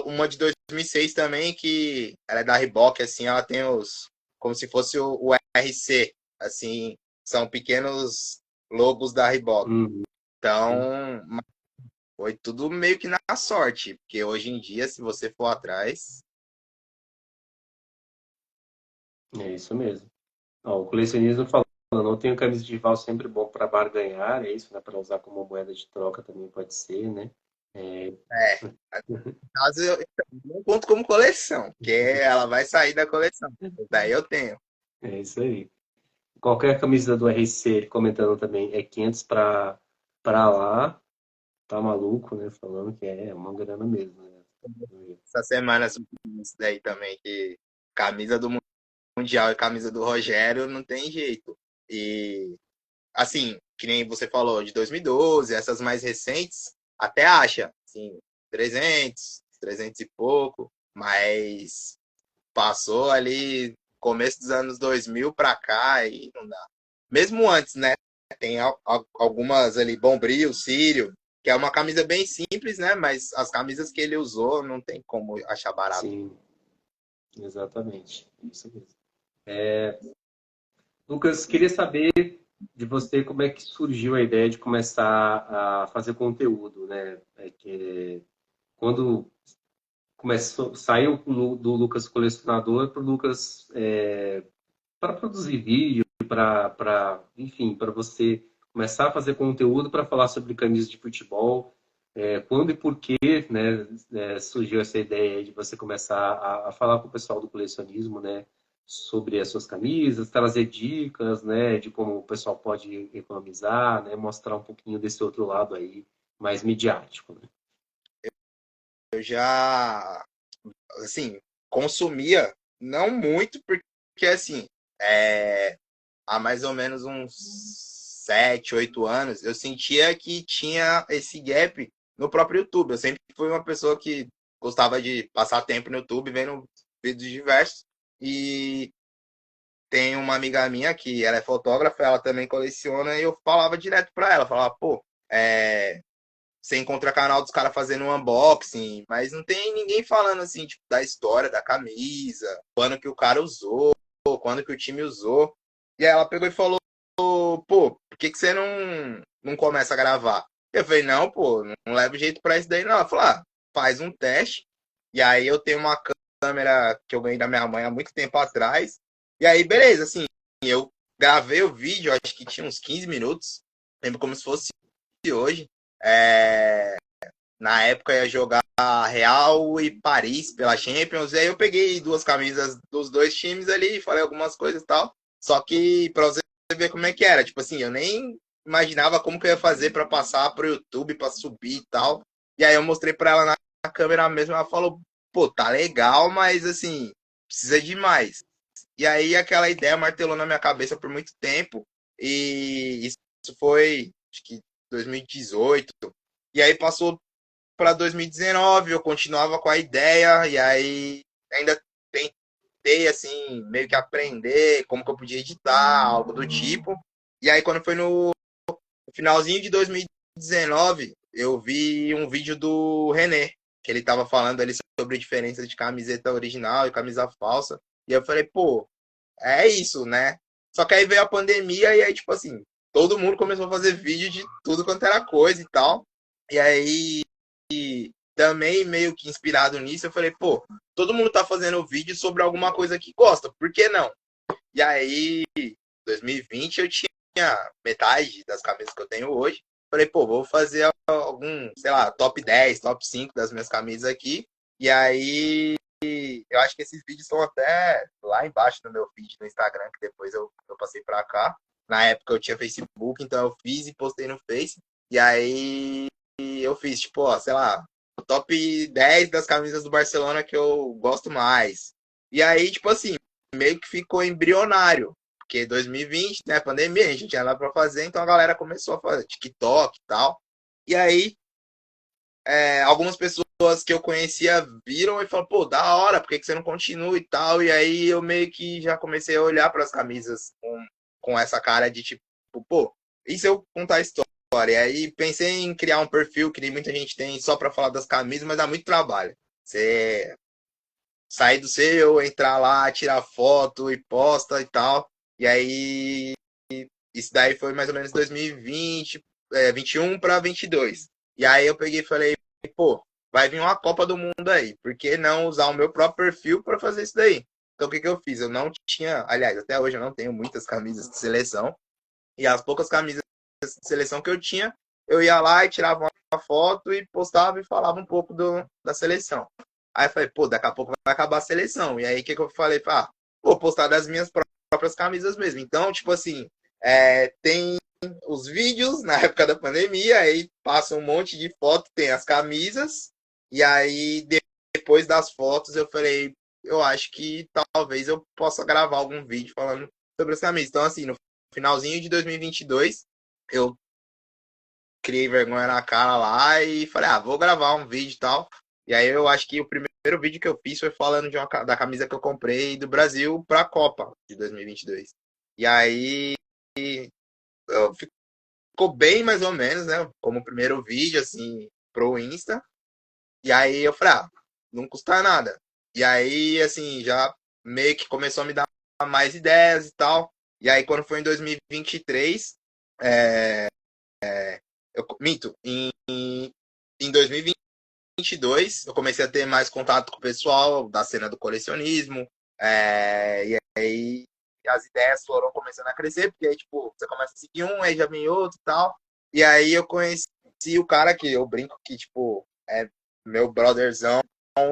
C: uma de 2006 também, que ela é da Reebok, assim, ela tem como se fosse o RC, assim, são pequenos logos da Reebok.
A: Uhum.
C: Então, foi tudo meio que na sorte, porque hoje em dia, se você for atrás,
A: É isso mesmo. Ó, o colecionismo falando, não tenho camisa de rival sempre bom para barganhar, é isso, né? Para usar como moeda de troca também pode ser, né? É,
C: é, no caso, eu não conto como coleção, porque ela vai sair da coleção. Daí eu tenho.
A: é isso aí. Qualquer camisa do RC, comentando também, é 500 para lá, tá maluco, né? Falando que é uma grana mesmo, né?
C: Essa semana isso daí também, que camisa do Mundial e camisa do Rogério não tem jeito. E, assim, que nem você falou, de 2012, essas mais recentes, até acha, assim, 300 e pouco, mas passou ali começo dos anos 2000 pra cá e não dá. Mesmo antes, né? Tem algumas ali, Bombril, Sírio, que é uma camisa bem simples, né? Mas as camisas que ele usou não tem como achar barato.
A: Sim, exatamente. Isso mesmo. Lucas, queria saber de você como é que surgiu a ideia de começar a fazer conteúdo, né? Quando começou, saiu do Lucas colecionador para o Lucas para produzir vídeo, enfim, para você começar a fazer conteúdo para falar sobre camisas de futebol. Quando e por que, né, surgiu essa ideia de você começar a falar com o pessoal do colecionismo, né, sobre as suas camisas, trazer dicas, né, de como o pessoal pode economizar, né, mostrar um pouquinho desse outro lado aí mais midiático, né?
C: Eu já, assim, consumia, não muito, porque, assim, há mais ou menos uns 7, 8 anos, eu sentia que tinha esse gap no próprio YouTube. Eu sempre fui uma pessoa que gostava de passar tempo no YouTube vendo vídeos diversos. E tem uma amiga minha que ela é fotógrafa, ela também coleciona, e eu falava direto pra ela, falava, pô, você encontra canal dos caras fazendo um unboxing, mas não tem ninguém falando assim, tipo, da história da camisa, quando que o cara usou, quando que o time usou. E aí ela pegou e falou, pô, por que você não começa a gravar? Eu falei, não, pô, não leva jeito pra isso daí não. Ela falou, faz um teste. E aí eu tenho uma câmera que eu ganhei da minha mãe há muito tempo atrás. E aí, beleza, assim, eu gravei o vídeo, acho que tinha uns 15 minutos. Lembro como se fosse hoje. É, Na época ia jogar Real e Paris pela Champions. E aí eu peguei duas camisas dos dois times ali, falei algumas coisas e tal. Só que pra você ver como é que era, tipo assim, eu nem imaginava como que eu ia fazer pra passar pro YouTube, pra subir e tal. E aí eu mostrei pra ela na câmera mesmo, ela falou, pô, tá legal, mas assim, precisa de mais. E aí aquela ideia martelou na minha cabeça por muito tempo. E isso foi, acho que 2018. E aí passou para 2019, eu continuava com a ideia, e aí ainda tentei, assim, meio que aprender como que eu podia editar, algo do tipo. E aí quando foi no finalzinho de 2019, eu vi um vídeo do René, que ele tava falando ali sobre a diferença de camiseta original e camisa falsa. E eu falei, pô, é isso, né? Só que aí veio a pandemia e aí, tipo assim, todo mundo começou a fazer vídeo de tudo quanto era coisa e tal. E aí, também meio que inspirado nisso, eu falei, pô, todo mundo tá fazendo vídeo sobre alguma coisa que gosta, por que não? E aí, 2020, eu tinha metade das camisas que eu tenho hoje. Falei, pô, vou fazer algum, sei lá, top 10, top 5 das minhas camisas aqui. E aí, eu acho que esses vídeos estão até lá embaixo no meu feed no Instagram, que depois eu passei pra cá. Na época eu tinha Facebook, então eu fiz e postei no Face. E aí eu fiz, tipo, ó, sei lá, o top 10 das camisas do Barcelona que eu gosto mais. E aí, tipo assim, meio que ficou embrionário. Porque 2020, né, pandemia, a gente não tinha nada pra fazer, então a galera começou a fazer TikTok e tal. E aí, algumas pessoas que eu conhecia viram e falaram, pô, da hora, por que você não continua e tal? E aí eu meio que já comecei a olhar para as camisas com essa cara de tipo, pô, e se eu contar a história? E aí pensei em criar um perfil que nem muita gente tem só para falar das camisas, mas dá muito trabalho. Você sair do seu, entrar lá, tirar foto e posta e tal. E aí isso daí foi mais ou menos 2020, 21 para 22. E aí eu peguei e falei, pô, vai vir uma Copa do Mundo aí, por que não usar o meu próprio perfil para fazer isso daí? Então o que eu fiz? Eu não tinha, aliás, até hoje eu não tenho muitas camisas de seleção, e as poucas camisas de seleção que eu tinha, eu ia lá e tirava uma foto e postava e falava um pouco da seleção. Aí eu falei, pô, daqui a pouco vai acabar a seleção. E aí o que eu falei? Vou postar das minhas próprias camisas mesmo. Então, tipo assim, tem os vídeos na época da pandemia, aí passa um monte de foto, tem as camisas, e aí depois das fotos eu falei, eu acho que talvez eu possa gravar algum vídeo falando sobre as camisas. Então, assim, no finalzinho de 2022, eu criei vergonha na cara lá e falei, vou gravar um vídeo e tal. E aí eu acho que o primeiro vídeo que eu fiz foi falando da camisa que eu comprei do Brasil para a Copa de 2022. E aí ficou bem mais ou menos, né? Como primeiro vídeo, assim, pro Insta. E aí eu falei, não custa nada. E aí, assim, já meio que começou a me dar mais ideias e tal. E aí, quando foi em 2023, eu minto, em 2022, eu comecei a ter mais contato com o pessoal da cena do colecionismo. E aí as ideias foram começando a crescer, porque aí, tipo, você começa a seguir um, aí já vem outro e tal. E aí eu conheci o cara que eu brinco que, tipo, é meu brotherzão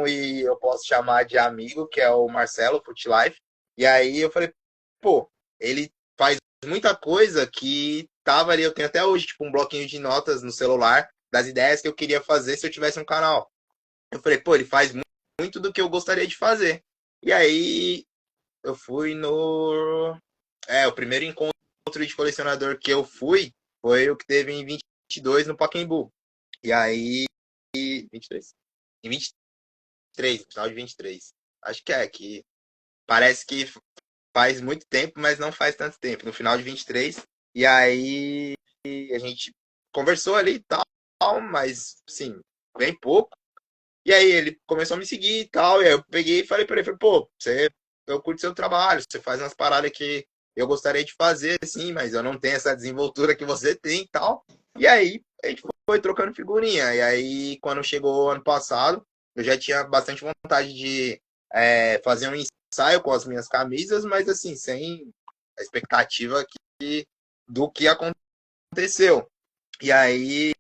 C: e eu posso chamar de amigo, que é o Marcelo Footlife. E aí eu falei, pô, ele faz muita coisa que tava ali, eu tenho até hoje, tipo, um bloquinho de notas no celular das ideias que eu queria fazer se eu tivesse um canal. Eu falei, pô, ele faz muito do que eu gostaria de fazer. E aí eu fui no... o primeiro encontro de colecionador que eu fui foi o que teve em 22 no Pacaembu. E aí... 23? Em 23, no final de 23. Acho que parece que faz muito tempo, mas não faz tanto tempo. No final de 23. E aí a gente conversou ali e tal, mas, assim, bem pouco. E aí ele começou a me seguir e tal. E aí eu peguei e falei pra ele, pô, eu curto seu trabalho, você faz umas paradas que eu gostaria de fazer, assim, mas eu não tenho essa desenvoltura que você tem e tal. E aí a gente foi trocando figurinha. E aí, quando chegou o ano passado, eu já tinha bastante vontade de fazer um ensaio com as minhas camisas, mas assim, sem a expectativa do que aconteceu. E aí,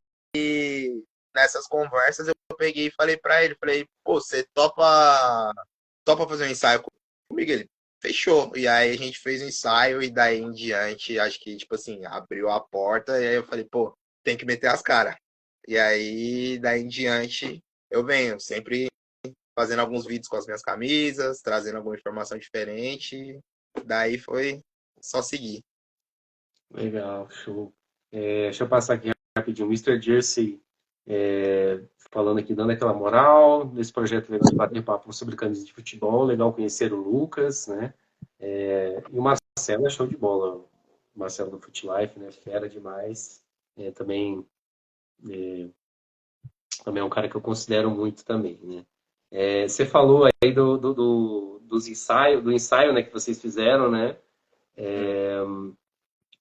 C: nessas conversas, eu peguei e falei pra ele, falei, pô, você topa fazer um ensaio comigo? Ele, fechou. E aí a gente fez um ensaio e daí em diante, acho que, tipo assim, abriu a porta e aí eu falei, pô, tem que meter as caras. E aí, daí em diante, eu venho sempre fazendo alguns vídeos com as minhas camisas, trazendo alguma informação diferente. Daí foi só seguir.
A: Legal, show. Deixa eu passar aqui rapidinho. Mr. Jersey falando aqui, dando aquela moral. Nesse projeto vamos bater papo sobre camisas de futebol. Legal conhecer o Lucas, né? E o Marcelo é show de bola. O Marcelo do Footlife, né? Fera demais. Também é um cara que eu considero muito também, né? Você falou aí dos ensaios, do ensaio, né, que vocês fizeram, né?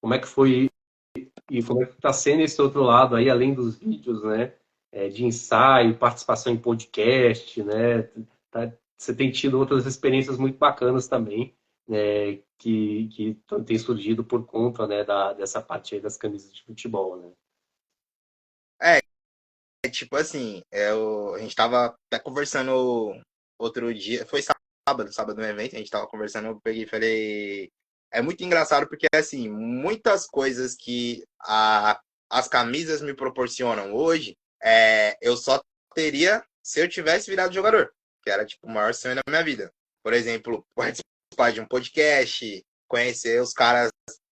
A: Como é que foi e como é que está sendo esse outro lado aí, além dos vídeos, né? De ensaio, participação em podcast, né? Você tem tido outras experiências muito bacanas também, né? Que tem surgido por conta, né, dessa parte aí das camisas de futebol, né?
C: Tipo assim, a gente tava até conversando outro dia, foi sábado no evento, a gente tava conversando, eu peguei e falei, é muito engraçado porque, assim, muitas coisas que as camisas me proporcionam hoje, eu só teria se eu tivesse virado jogador, que era, tipo, o maior sonho da minha vida. Por exemplo, participar de um podcast, conhecer os caras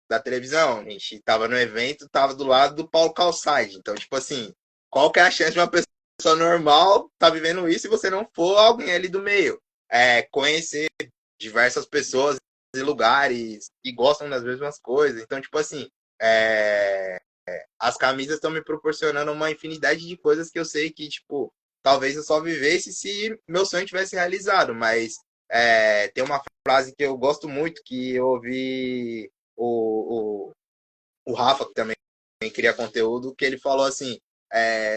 C: da televisão, a gente tava no evento, tava do lado do Paulo Calçade, então, tipo assim, qual que é a chance de uma pessoa normal estar vivendo isso se você não for alguém ali do meio? Conhecer diversas pessoas e lugares que gostam das mesmas coisas. Então, tipo assim, as camisas estão me proporcionando uma infinidade de coisas que eu sei que, tipo, talvez eu só vivesse se meu sonho tivesse realizado. Mas tem uma frase que eu gosto muito, que eu ouvi o Rafa, que também cria conteúdo, que ele falou assim,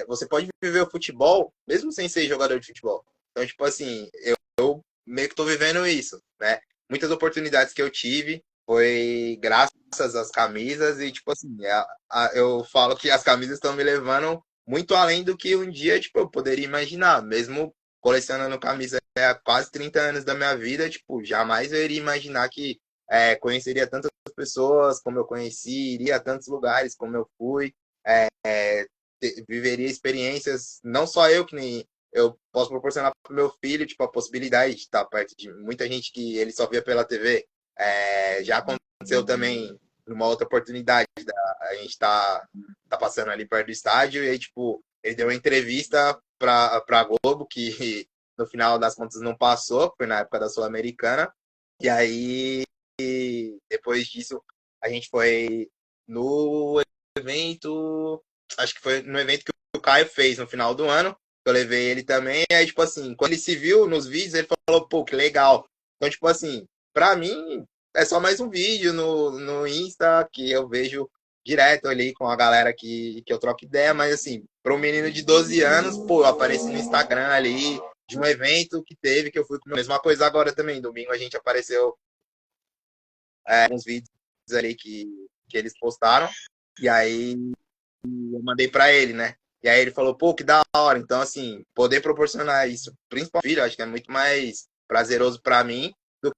C: você pode viver o futebol mesmo sem ser jogador de futebol. Então, tipo assim, eu meio que tô vivendo isso, né? Muitas oportunidades que eu tive foi graças às camisas e, tipo assim, eu falo que as camisas estão me levando muito além do que um dia, tipo, eu poderia imaginar. Mesmo colecionando camisa há quase 30 anos da minha vida, tipo, jamais eu iria imaginar que conheceria tantas pessoas como eu conheci, iria a tantos lugares como eu fui, viveria experiências, não só eu, que nem eu posso proporcionar para o meu filho, tipo, a possibilidade de estar perto de muita gente que ele só via pela TV. Já aconteceu também numa outra oportunidade, a gente tá passando ali perto do estádio e aí, tipo, ele deu uma entrevista pra Globo, que no final das contas não passou, foi na época da Sul-Americana, e aí depois disso a gente foi no evento, acho que foi no evento que o Caio fez no final do ano, eu levei ele também, aí, tipo assim, quando ele se viu nos vídeos, ele falou, pô, que legal. Então, tipo assim, pra mim, é só mais um vídeo no Insta que eu vejo direto ali com a galera que eu troco ideia, mas assim, para um menino de 12 anos, pô, eu apareci no Instagram ali de um evento que teve, que eu fui com a mesma coisa agora também. Domingo a gente apareceu uns vídeos ali que eles postaram, e aí eu mandei para ele, né? E aí ele falou, pô, que da hora. Então, assim, poder proporcionar isso, principalmente, filho, acho que é muito mais prazeroso para mim do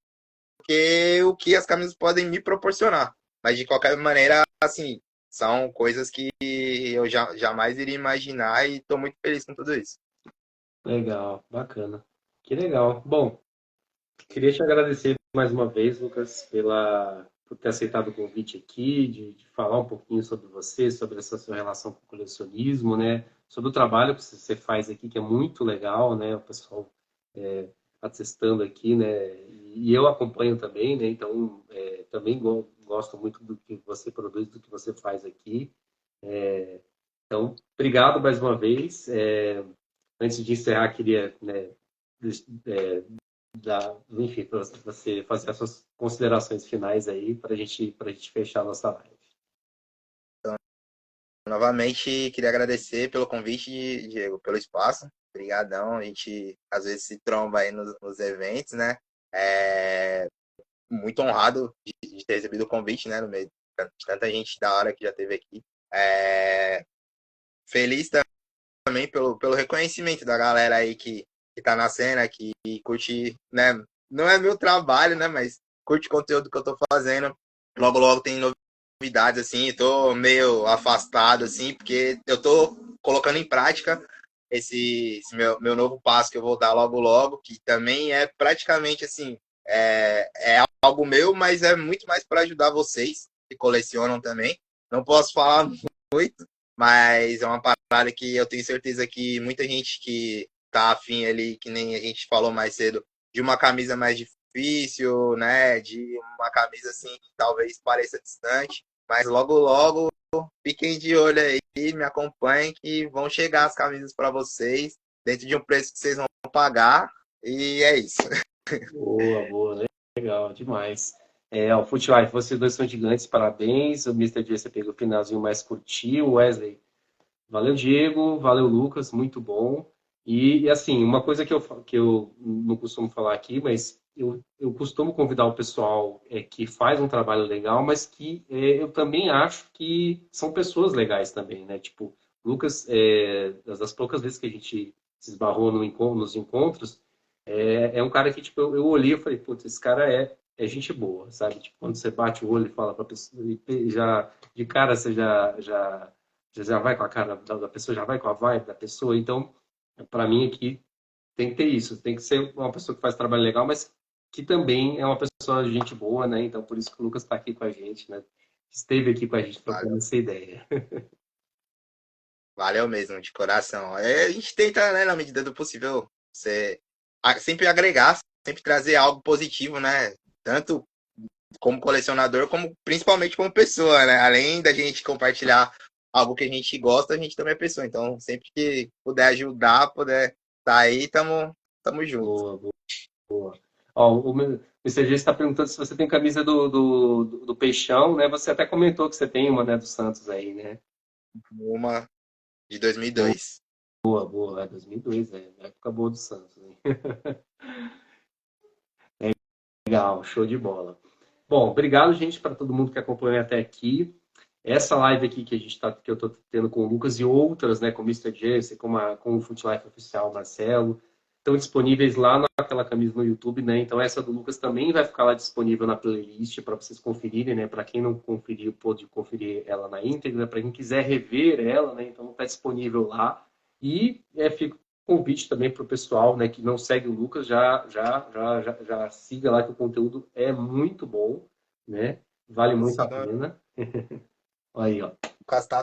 C: que o que as camisas podem me proporcionar. Mas, de qualquer maneira, assim, são coisas que eu jamais iria imaginar e estou muito feliz com tudo isso.
A: Legal, bacana. Que legal. Bom, queria te agradecer mais uma vez, Lucas, por ter aceitado o convite aqui, de falar um pouquinho sobre você, sobre essa sua relação com o colecionismo, né? Sobre o trabalho que você faz aqui, que é muito legal, né? O pessoal atestando aqui, né? E eu acompanho também, né? Então, também gosto muito do que você produz, do que você faz aqui. Então, obrigado mais uma vez. Antes de encerrar, queria, né, enfim, para você fazer as suas considerações finais aí para a gente fechar a nossa live.
C: Então, novamente, queria agradecer pelo convite, Diego, pelo espaço. Obrigadão. A gente às vezes se tromba aí nos eventos, né? Muito honrado de ter recebido o convite, né? No meio de tanta gente da hora que já teve aqui. Feliz também pelo reconhecimento da galera aí que tá na cena, que curte, né? Não é meu trabalho, né? Mas curte o conteúdo que eu tô fazendo. Logo, logo tem novidades, assim. Tô meio afastado, assim, porque eu tô colocando em prática esse meu novo passo que eu vou dar logo, logo, que também é praticamente, assim, é algo meu, mas é muito mais para ajudar vocês que colecionam também. Não posso falar muito, mas é uma parada que eu tenho certeza que muita gente que tá afim ali, que nem a gente falou mais cedo, de uma camisa mais difícil, né? De uma camisa assim que talvez pareça distante, mas logo logo fiquem de olho aí, me acompanhem que vão chegar as camisas para vocês dentro de um preço que vocês vão pagar e é isso.
A: Boa, boa, legal, demais. O Footlife, vocês dois são gigantes, parabéns. O Mister J, você pegou o finalzinho mais curtinho. Wesley, valeu, Diego, valeu, Lucas, muito bom. E assim, uma coisa que eu não costumo falar aqui, mas eu costumo convidar o pessoal que faz um trabalho legal, mas que eu também acho que são pessoas legais também, né? Tipo, Lucas, das poucas vezes que a gente se esbarrou nos encontros, é um cara que, tipo, eu olhei e falei, putz, esse cara é gente boa, sabe? Tipo, quando você bate o olho e fala pra pessoa, já, de cara você já vai com a cara da pessoa, já vai com a vibe da pessoa. Então, para mim aqui tem que ter isso, tem que ser uma pessoa que faz trabalho legal, mas que também é uma pessoa de gente boa, né? Então, por isso que o Lucas está aqui com a gente, né? Esteve aqui com a gente trocando
C: Valeu,
A: essa ideia.
C: valeu mesmo, de coração. A gente tenta, né, na medida do possível, sempre agregar, sempre trazer algo positivo, né? Tanto como colecionador, como principalmente como pessoa, né? Além da gente compartilhar algo que a gente gosta, a gente também é pessoa. Então, sempre que puder ajudar, puder estar aí, tamo junto.
A: Boa, boa, boa. Ó, o Mr. G está perguntando se você tem camisa do Peixão, né? Você até comentou que você tem uma, né, do Santos aí, né?
C: Uma de 2002.
A: Boa, boa. 2002, época boa do Santos, hein? Legal, show de bola. Bom, obrigado, gente, para todo mundo que acompanhou até aqui. Essa live aqui que eu estou tendo com o Lucas e outras, né, com o Mister Jesse, com o Footlife Oficial Marcelo, estão disponíveis lá naquela camisa no YouTube, né? Então essa do Lucas também vai ficar lá disponível na playlist para vocês conferirem, né? Para quem não conferiu, pode conferir ela na íntegra. Para quem quiser rever ela, né? Então está disponível lá. E fica o convite também para o pessoal, né, que não segue o Lucas, já siga lá que o conteúdo é muito bom, né? Vale muito a
C: Sigam
A: pena. Aí, ó.
C: o